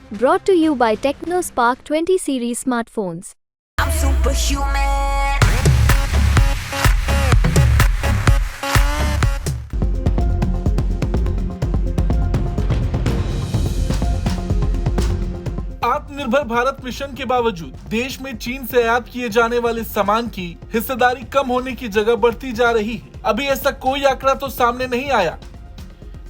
Brought to you by TechnoSpark 20 series smartphones. I'm superhuman. आत्मनिर्भर Bharat mission के बावजूद देश में चीन से आयात किए जाने वाले सामान की हिस्सेदारी कम होने की जगह बढ़ती जा रही है। अभी ऐसा कोई आंकड़ा तो सामने नहीं आया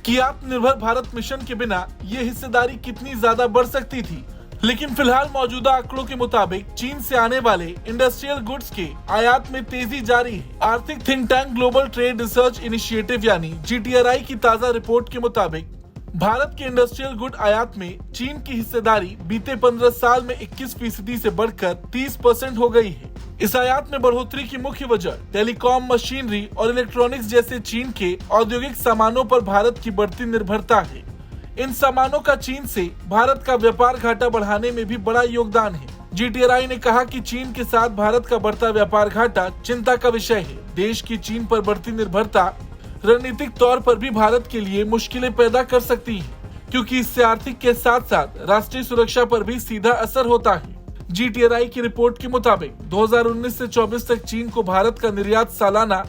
कि आत्मनिर्भर भारत मिशन के बिना ये हिस्सेदारी कितनी ज्यादा बढ़ सकती थी, लेकिन फिलहाल मौजूदा आंकड़ों के मुताबिक चीन से आने वाले इंडस्ट्रियल गुड्स के आयात में तेजी जारी है। आर्थिक think tank global trade research initiative यानी GTRI की ताजा रिपोर्ट के मुताबिक भारत के इंडस्ट्रियल गुड आयात में चीन की हिस्सेदारी बीते 15 साल में 21% से बढ़कर 30% हो गई है। इस आयात में बढ़ोतरी की मुख्य वजह टेलीकॉम, मशीनरी और इलेक्ट्रॉनिक्स जैसे चीन के औद्योगिक सामानों पर भारत की बढ़ती निर्भरता है। इन सामानों का चीन से भारत का व्यापार घाटा बढ़ाने में भी बड़ा योगदान है। GTRI ने कहा कि चीन के साथ भारत का बढ़ता व्यापार घाटा चिंता का विषय है। देश की चीन पर बढ़ती निर्भरता रणनीतिक तौर पर भी भारत के लिए मुश्किलें पैदा कर सकती है, क्योंकि इससे आर्थिक के साथ साथ राष्ट्रीय सुरक्षा पर भी सीधा असर होता है। GTRI की रिपोर्ट के मुताबिक 2019 से 24 तक चीन को भारत का निर्यात सालाना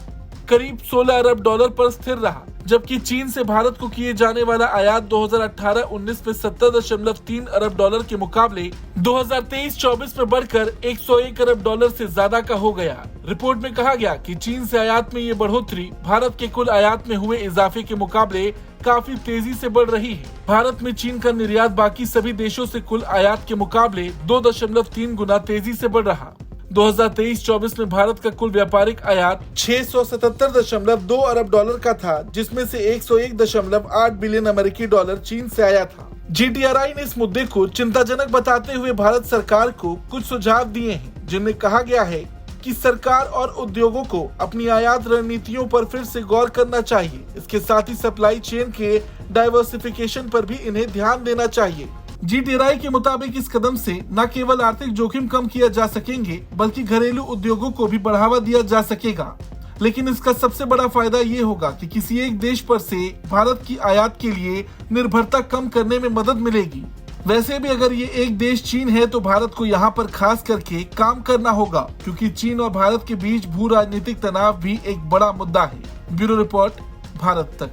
करीब 16 अरब डॉलर पर स्थिर रहा, जबकि चीन से भारत को किए जाने वाला आयात 2018-19 में 70.3 अरब डॉलर के मुकाबले 2023-24 में बढ़कर 101 अरब डॉलर से ज्यादा का हो गया। रिपोर्ट में कहा गया कि चीन से आयात में ये बढ़ोतरी भारत के कुल आयात में हुए इजाफे के मुकाबले काफी तेजी से बढ़ रही है। भारत में चीन का निर्यात बाकी सभी देशों से कुल आयात के मुकाबले 2.3 गुना तेजी से बढ़ रहा। 2023-24 में भारत का कुल व्यापारिक आयात 677.2 अरब डॉलर का था, जिसमें से 101.8 बिलियन अमेरिकी डॉलर चीन से आया था। GTRI ने इस मुद्दे को चिंताजनक बताते हुए भारत सरकार को कुछ सुझाव दिए हैं, जिनमें कहा गया है कि सरकार और उद्योगों को अपनी आयात रणनीतियों पर फिर से गौर करना चाहिए। इसके साथ ही सप्लाई चेन के डाइवर्सिफिकेशन पर भी इन्हें ध्यान देना चाहिए। GTRI के मुताबिक इस कदम से न केवल आर्थिक जोखिम कम किया जा सकेंगे, बल्कि घरेलू उद्योगों को भी बढ़ावा दिया जा सकेगा। लेकिन इसका सबसे बड़ा फायदा ये होगा कि किसी एक देश पर से भारत की आयात के लिए निर्भरता कम करने में मदद मिलेगी। वैसे भी अगर ये एक देश चीन है तो भारत को यहाँ पर खास करके काम करना होगा, क्योंकि चीन और भारत के बीच भू राजनीतिक तनाव भी एक बड़ा मुद्दा है। ब्यूरो रिपोर्ट, भारत तक।